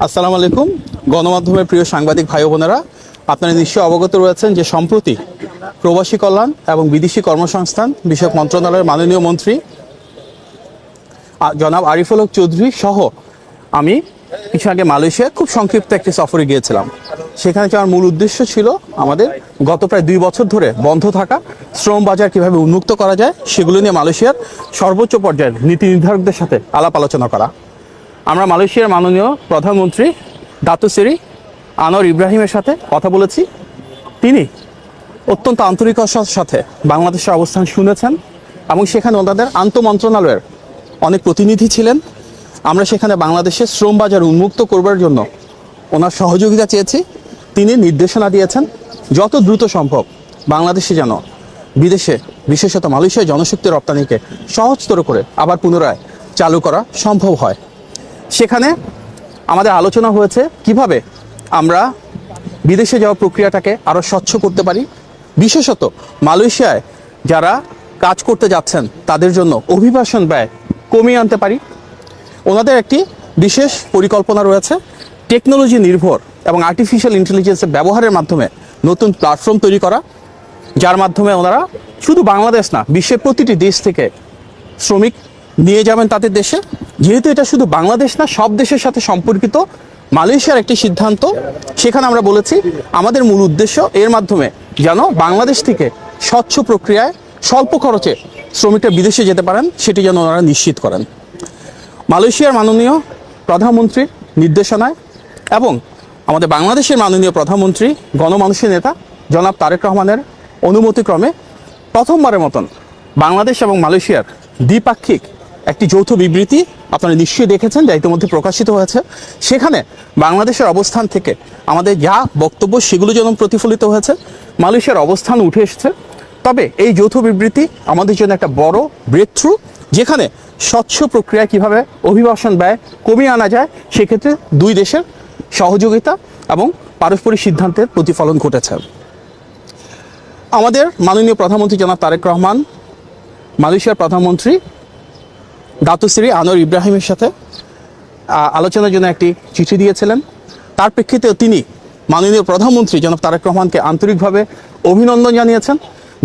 আসসালামু আলাইকুম। গণমাধ্যমের প্রিয় সাংবাদিক ভাই বোনেরা, আপনারা নিশ্চয়ই অবগত রয়েছেন যে সম্প্রতি প্রবাসী কল্যাণ এবং বিদেশি কর্মসংস্থান বিষয়ক মন্ত্রণালয়ের মাননীয় মন্ত্রী জনাব আরিফুল হক চৌধুরী সহ আমি কিছু আগে মালয়েশিয়া খুব সংক্ষিপ্ত একটি সফরে গিয়েছিলাম। সেখানে যাওয়ার মূল উদ্দেশ্য ছিল আমাদের গত প্রায় 2 বছর ধরে বন্ধ থাকা শ্রম বাজার কীভাবে উন্মুক্ত করা যায় সেগুলো নিয়ে মালয়েশিয়ার সর্বোচ্চ পর্যায়ের নীতি নির্ধারকদের সাথে আলাপ আলোচনা করা। আমরা মালয়েশিয়ার মাননীয় প্রধানমন্ত্রী দাতু সেরি আনোয়ার ইব্রাহিমের সাথে কথা বলেছি। তিনি অত্যন্ত আন্তরিকতার সাথে বাংলাদেশের অবস্থান শুনেছেন এবং সেখানে ওনাদের আন্তঃমন্ত্রণালয়ের অনেক প্রতিনিধি ছিলেন। আমরা সেখানে বাংলাদেশের শ্রম বাজার উন্মুক্ত করবার জন্য ওনার সহযোগিতা চেয়েছি। তিনি নির্দেশনা দিয়েছেন যত দ্রুত সম্ভব বাংলাদেশে যেন বিদেশে বিশেষত মালয়েশিয়ার জনশক্তি রপ্তানিকে সহজতর করে আবার পুনরায় চালু করা সম্ভব হয়। সেখানে আমাদের আলোচনা হয়েছে কিভাবে আমরা বিদেশে যাওয়ার প্রক্রিয়াটাকে আরও স্বচ্ছ করতে পারি, বিশেষত মালয়েশিয়ায় যারা কাজ করতে যাচ্ছেন তাদের জন্য অভিবাসন ব্যয় কমিয়ে আনতে পারি। ওনাদের একটি বিশেষ পরিকল্পনা রয়েছে টেকনোলজি নির্ভর এবং আর্টিফিশিয়াল ইন্টেলিজেন্সের ব্যবহারের মাধ্যমে নতুন প্ল্যাটফর্ম তৈরি করা, যার মাধ্যমে ওনারা শুধু বাংলাদেশ না বিশ্বের প্রতিটি দেশ থেকে শ্রমিক নিয়ে যাবেন তাদের দেশে। যেহেতু এটা শুধু বাংলাদেশ না সব দেশের সাথে সম্পর্কিত মালয়েশিয়ার একটি সিদ্ধান্ত, সেখানে আমরা বলেছি আমাদের মূল উদ্দেশ্য এর মাধ্যমে যেন বাংলাদেশ থেকে স্বচ্ছ প্রক্রিয়ায় স্বল্প খরচে শ্রমিকরা বিদেশে যেতে পারেন সেটি যেন ওনারা নিশ্চিত করেন। মালয়েশিয়ার মাননীয় প্রধানমন্ত্রীর নির্দেশনায় এবং আমাদের বাংলাদেশের মাননীয় প্রধানমন্ত্রী গণমানুষের নেতা জনাব তারেক রহমানের অনুমতিক্রমে প্রথমবারের মতন বাংলাদেশ এবং মালয়েশিয়ার দ্বিপাক্ষিক একটি যৌথ বিবৃতি আপনারা নিশ্চয়ই দেখেছেন যা ইতিমধ্যে প্রকাশিত হয়েছে। সেখানে বাংলাদেশের অবস্থান থেকে আমাদের যা বক্তব্য সেগুলো যেমন প্রতিফলিত হয়েছে, মালয়েশিয়ার অবস্থান উঠে এসেছে। তবে এই যৌথ বিবৃতি আমাদের জন্য একটা বড় ব্রেক থ্রু, যেখানে স্বচ্ছ প্রক্রিয়ায় কীভাবে অভিবাসন ব্যয় কমিয়ে আনা যায় সেক্ষেত্রে দুই দেশের সহযোগিতা এবং পারস্পরিক সিদ্ধান্তের প্রতিফলন ঘটেছে। আমাদের মাননীয় প্রধানমন্ত্রী জনাব তারেক রহমান মালয়েশিয়ার প্রধানমন্ত্রী দাতু সেরি আনোয়ার ইব্রাহিমের সাথে আলোচনার জন্য একটি চিঠি দিয়েছিলেন। তার প্রেক্ষিতে তিনি মাননীয় প্রধানমন্ত্রী জনাব তারেক রহমানকে আন্তরিকভাবে অভিনন্দন জানিয়েছেন।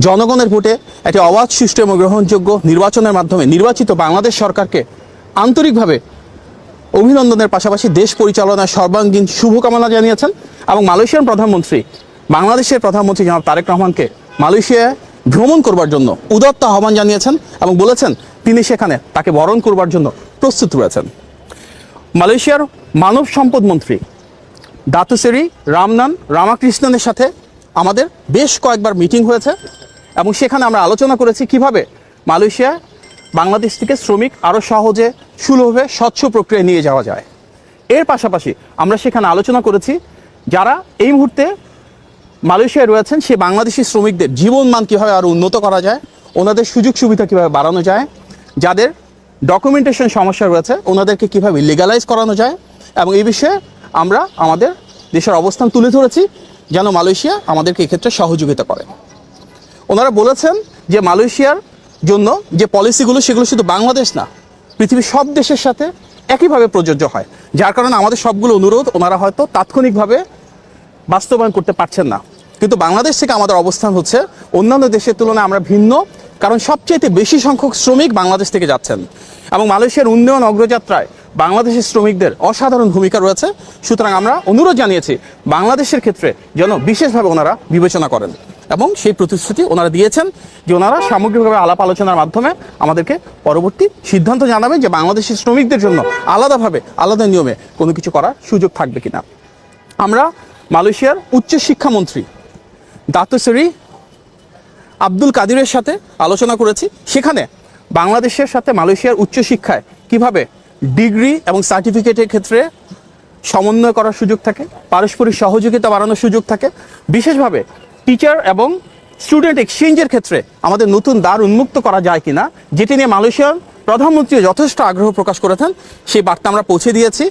জনগণের ভোটে একটি অবাধ, সুষ্ঠু এবং গ্রহণযোগ্য নির্বাচনের মাধ্যমে নির্বাচিত বাংলাদেশ সরকারকে আন্তরিকভাবে অভিনন্দনের পাশাপাশি দেশ পরিচালনার সর্বাঙ্গীন শুভকামনা জানিয়েছেন এবং মালয়েশিয়ার প্রধানমন্ত্রী বাংলাদেশের প্রধানমন্ত্রী জনাব তারেক রহমানকে মালয়েশিয়ায় ভ্রমণ করবার জন্য উদাত্ত আহ্বান জানিয়েছেন এবং বলেছেন তিনি সেখানে তাকে বরণ করবার জন্য প্রস্তুত রয়েছেন। মালয়েশিয়ার মানব সম্পদ মন্ত্রী দাতু সেরি রামাকৃষ্ণনের সাথে আমাদের বেশ কয়েকবার মিটিং হয়েছে এবং সেখানে আমরা আলোচনা করেছি কিভাবে মালয়েশিয়ায় বাংলাদেশ থেকে শ্রমিক আরও সহজে সুলভে স্বচ্ছ প্রক্রিয়ায় নিয়ে যাওয়া যায়। এর পাশাপাশি আমরা সেখানে আলোচনা করেছি যারা এই মুহূর্তে মালয়েশিয়ায় রয়েছেন সে বাংলাদেশি শ্রমিকদের জীবনমান কীভাবে আরও উন্নত করা যায়, ওনাদের সুযোগ সুবিধা কীভাবে বাড়ানো যায়, যাদের ডকুমেন্টেশন সমস্যা রয়েছে ওনাদেরকে কীভাবে লিগালাইজ করানো যায় এবং এই বিষয়ে আমরা আমাদের দেশের অবস্থান তুলে ধরেছি যেন মালয়েশিয়া আমাদেরকে এক্ষেত্রে সহযোগিতা করে। ওনারা বলেছেন যে মালয়েশিয়ার জন্য যে পলিসিগুলো সেগুলো শুধু বাংলাদেশ না পৃথিবীর সব দেশের সাথে একইভাবে প্রযোজ্য হয়, যার কারণে আমাদের সবগুলো অনুরোধ ওনারা হয়তো তাৎক্ষণিকভাবে বাস্তবায়ন করতে পারছেন না। কিন্তু বাংলাদেশ থেকে আমাদের অবস্থান হচ্ছে অন্যান্য দেশের তুলনায় আমরা ভিন্ন, কারণ সবচেয়ে বেশি সংখ্যক শ্রমিক বাংলাদেশ থেকে যাচ্ছেন এবং মালয়েশিয়ার উন্নয়ন অগ্রযাত্রায় বাংলাদেশের শ্রমিকদের অসাধারণ ভূমিকা রয়েছে। সুতরাং আমরা অনুরোধ জানিয়েছি বাংলাদেশের ক্ষেত্রে যেন বিশেষভাবে ওনারা বিবেচনা করেন এবং সেই প্রতিশ্রুতি ওনারা দিয়েছেন যে ওনারা সামগ্রিকভাবে আলাপ আলোচনার মাধ্যমে আমাদেরকে পরবর্তী সিদ্ধান্ত জানাবেন যে বাংলাদেশি শ্রমিকদের জন্য আলাদাভাবে আলাদা নিয়মে কোনো কিছু করার সুযোগ থাকবে কিনা। আমরা মালয়েশিয়ার উচ্চশিক্ষামন্ত্রী দাতু সেরি আব্দুল কাদিরের সাথে আলোচনা করেছি। সেখানে বাংলাদেশের সাথে মালয়েশিয়ার উচ্চশিক্ষায় কিভাবে ডিগ্রি এবং সার্টিফিকেটের ক্ষেত্রে সমন্বয় করার সুযোগ থাকে, পারস্পরিক সহযোগিতা বাড়ানোর সুযোগ থাকে, বিশেষভাবে টিচার এবং স্টুডেন্ট এক্সচেঞ্জের ক্ষেত্রে আমাদের নতুন দ্বার উন্মুক্ত করা যায় কিনা, যেটি নিয়ে মালয়েশিয়ার প্রধানমন্ত্রী যথেষ্ট আগ্রহ প্রকাশ করেছেন, সেই বার্তা আমরা পৌঁছে দিয়েছি।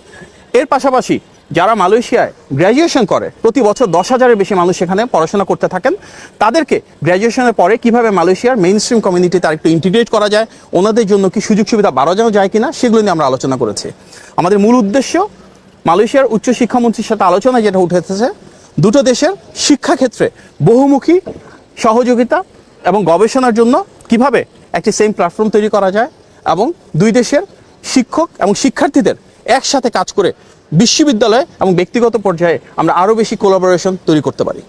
এর পাশাপাশি যারা মালয়েশিয়ায় গ্র্যাজুয়েশন করে, প্রতি বছর 10,000-এর বেশি মানুষ সেখানে পড়াশোনা করতে থাকেন, তাদেরকে গ্র্যাজুয়েশনের পরে কিভাবে মালয়েশিয়ার মেইন স্ট্রিম কমিউনিটি তার একটু ইন্টিগ্রেট করা যায়, ওনাদের জন্য কি সুযোগ সুবিধা বাড়ানো যায় কিনা সেগুলো নিয়ে আমরা আলোচনা করেছি। আমাদের মূল উদ্দেশ্য মালয়েশিয়ার উচ্চ শিক্ষামন্ত্রীর সাথে আলোচনায় যেটা উঠে এসেছে, দুটো দেশের শিক্ষাক্ষেত্রে বহুমুখী সহযোগিতা এবং গবেষণার জন্য কিভাবে একটি সেম প্ল্যাটফর্ম তৈরি করা যায় এবং দুই দেশের শিক্ষক এবং শিক্ষার্থীদের একসাথে কাজ করে বিশ্ববিদ্যালয় এবং ব্যক্তিগত পর্যায়ে আমরা আরও বেশি কোলাবোরেশন তৈরি করতে পারি।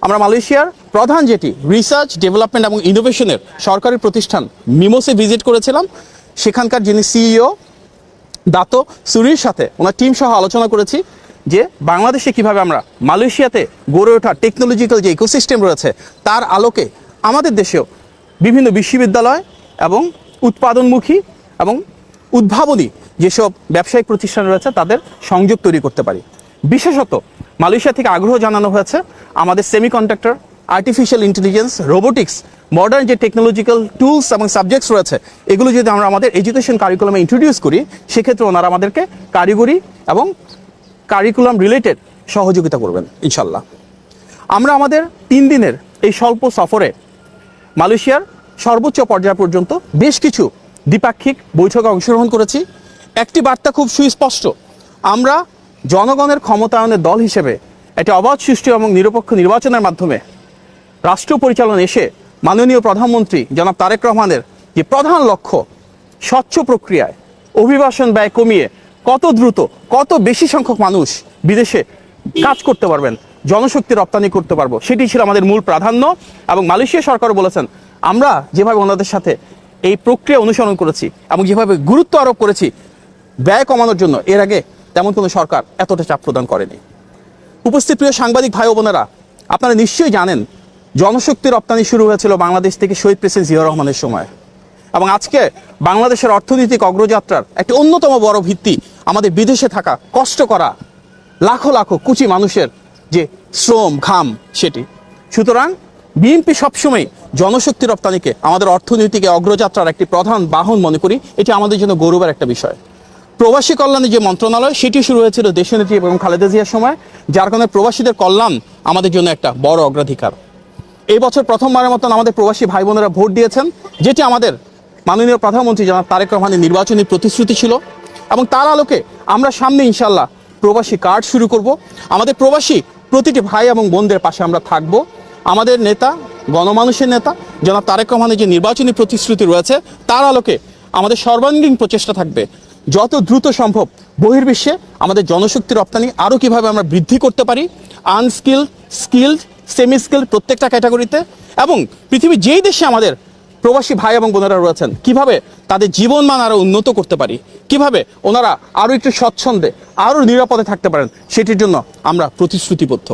আমরা মালয়েশিয়ার প্রধান যেটি রিসার্চ ডেভেলপমেন্ট এবং ইনোভেশনের সরকারি প্রতিষ্ঠান মিমোসে ভিজিট করেছিলাম। সেখানকার যিনি সিইও দাতো সুরির সাথে ওনার টিম সহ আলোচনা করেছি যে বাংলাদেশে কিভাবে আমরা মালয়েশিয়াতে গড়ে ওঠা টেকনোলজিক্যাল যে ইকোসিস্টেম রয়েছে তার আলোকে আমাদের দেশেও বিভিন্ন বিশ্ববিদ্যালয় এবং উৎপাদনমুখী এবং উদ্ভাবনী যেসব ব্যবসায়িক প্রতিষ্ঠান রয়েছে তাদের সংযোগ তৈরি করতে পারি। বিশেষত মালয়েশিয়া থেকে আগ্রহ জানানো হয়েছে আমাদের semiconductor, artificial intelligence, robotics, modern যে টেকনোলজিক্যাল টুলস এবং সাবজেক্টস রয়েছে এগুলো যদি আমরা আমাদের এডুকেশন কারিকুলামে ইন্ট্রোডিউস করি সেক্ষেত্রে ওনারা আমাদেরকে কারিগরি এবং কারিকুলাম রিলেটেড সহযোগিতা করবেন ইনশাল্লাহ। আমরা আমাদের 3 দিনের এই স্বল্প সফরে মালয়েশিয়ার সর্বোচ্চ পর্যায় পর্যন্ত বেশ কিছু দ্বিপাক্ষিক বৈঠকে অংশগ্রহণ করেছি। একটি বার্তা খুব সুস্পষ্ট, আমরা জনগণের ক্ষমতায়নের দল হিসেবে একটি অবাধ, সুষ্ঠু এবং নিরপেক্ষ নির্বাচনের মাধ্যমে রাষ্ট্র পরিচালনা এসে মাননীয় প্রধানমন্ত্রী জনাব তারেক রহমানের যে প্রধান লক্ষ্য স্বচ্ছ প্রক্রিয়ায় অভিবাসন ব্যয় কমিয়ে কত দ্রুত কত বেশি সংখ্যক মানুষ বিদেশে কাজ করতে পারবেন, জনশক্তি রপ্তানি করতে পারবো, সেটি ছিল আমাদের মূল প্রাধান্য। এবং মালয়েশিয়া সরকারও বলেছেন আমরা যেভাবে ওনাদের সাথে এই প্রক্রিয়া অনুসরণ করেছি এবং যেভাবে গুরুত্ব আরোপ করেছি ব্যয় কমানোর জন্য, এর আগে তেমন কোনো সরকার এতটা চাপ প্রদান করেনি। উপস্থিত প্রিয় সাংবাদিক ভাই ও বোনেরা, আপনারা নিশ্চয়ই জানেন জনশক্তি রপ্তানি শুরু হয়েছিল বাংলাদেশ থেকে শহীদ প্রেসিডেন্ট জিয়াউর রহমানের সময়। এবং আজকে বাংলাদেশের অর্থনৈতিক অগ্রযাত্রার একটি অন্যতম বড় ভিত্তি আমাদের বিদেশে থাকা কষ্ট করা লাখো লাখো কুচি মানুষের যে শ্রম ঘাম সেটি। সুতরাং বিএনপি সবসময় জনশক্তি রপ্তানিকে আমাদের অর্থনৈতিক অগ্রযাত্রার একটি প্রধান বাহন মনে করি। এটি আমাদের জন্য গৌরবের একটা বিষয়। প্রবাসী কল্যাণের যে মন্ত্রণালয় সেটি শুরু হয়েছিল দেশনেত্রী এবং খালেদা জিয়ার সময়, যার কারণে প্রবাসীদের কল্যাণ আমাদের জন্য একটা বড় অগ্রাধিকার। এই বছর প্রথমবারের মতন আমাদের প্রবাসী ভাই বোনেরা ভোট দিয়েছেন, যেটি আমাদের মাননীয় প্রধানমন্ত্রী জনাব তারেক রহমানের নির্বাচনী প্রতিশ্রুতি ছিল। এবং তার আলোকে আমরা সামনে ইনশাল্লাহ প্রবাসী কার্ড শুরু করব। আমাদের প্রবাসী প্রতিটি ভাই এবং বোনদের পাশে আমরা থাকব। আমাদের নেতা, গণমানুষের নেতা জনাব তারেক রহমানের যে নির্বাচনী প্রতিশ্রুতি রয়েছে তার আলোকে আমাদের সর্বাঙ্গীন প্রচেষ্টা থাকবে যত দ্রুত সম্ভব বহির্বিশ্বে আমাদের জনশক্তি রপ্তানি আরও কীভাবে আমরা বৃদ্ধি করতে পারি, আনস্কিল্ড, স্কিল্ড, সেমি স্কিল্ড প্রত্যেকটা ক্যাটাগরিতে, এবং পৃথিবীর যেই দেশে আমাদের প্রবাসী ভাই এবং বোনেরা রয়েছেন কিভাবে তাদের জীবনমান আরও উন্নত করতে পারি, কিভাবে ওনারা আরও একটু স্বচ্ছন্দে আরও নিরাপদে থাকতে পারেন, সেটির জন্য আমরা প্রতিশ্রুতিবদ্ধ।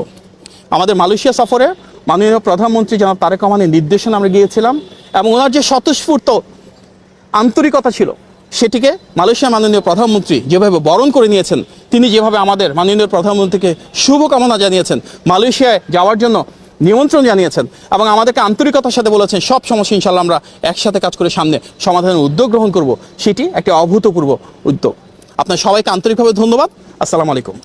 আমাদের মালয়েশিয়া সফরে মাননীয় প্রধানমন্ত্রী জনাব তারেক রহমানের নির্দেশনা আমরা গিয়েছিলাম এবং ওনার যে স্বতঃস্ফূর্ত আন্তরিকতা ছিল সেটিকে মালয়েশিয়া মাননীয় প্রধানমন্ত্রী যেভাবে বরণ করে নিয়েছেন, তিনি যেভাবে আমাদের মাননীয় প্রধানমন্ত্রীকে শুভকামনা জানিয়েছেন, মালয়েশিয়ায় যাওয়ার জন্য নিমন্ত্রণ জানিয়েছেন এবং আমাদেরকে আন্তরিকতার সাথে বলেছেন সব সমস্যা ইনশাল্লাহ আমরা একসাথে কাজ করে সামনে সমাধানের উদ্যোগ গ্রহণ করব, সেটি একটি অভূতপূর্ব উদ্যোগ। আপনার সবাইকে আন্তরিকভাবে ধন্যবাদ। আসসালামু আলাইকুম।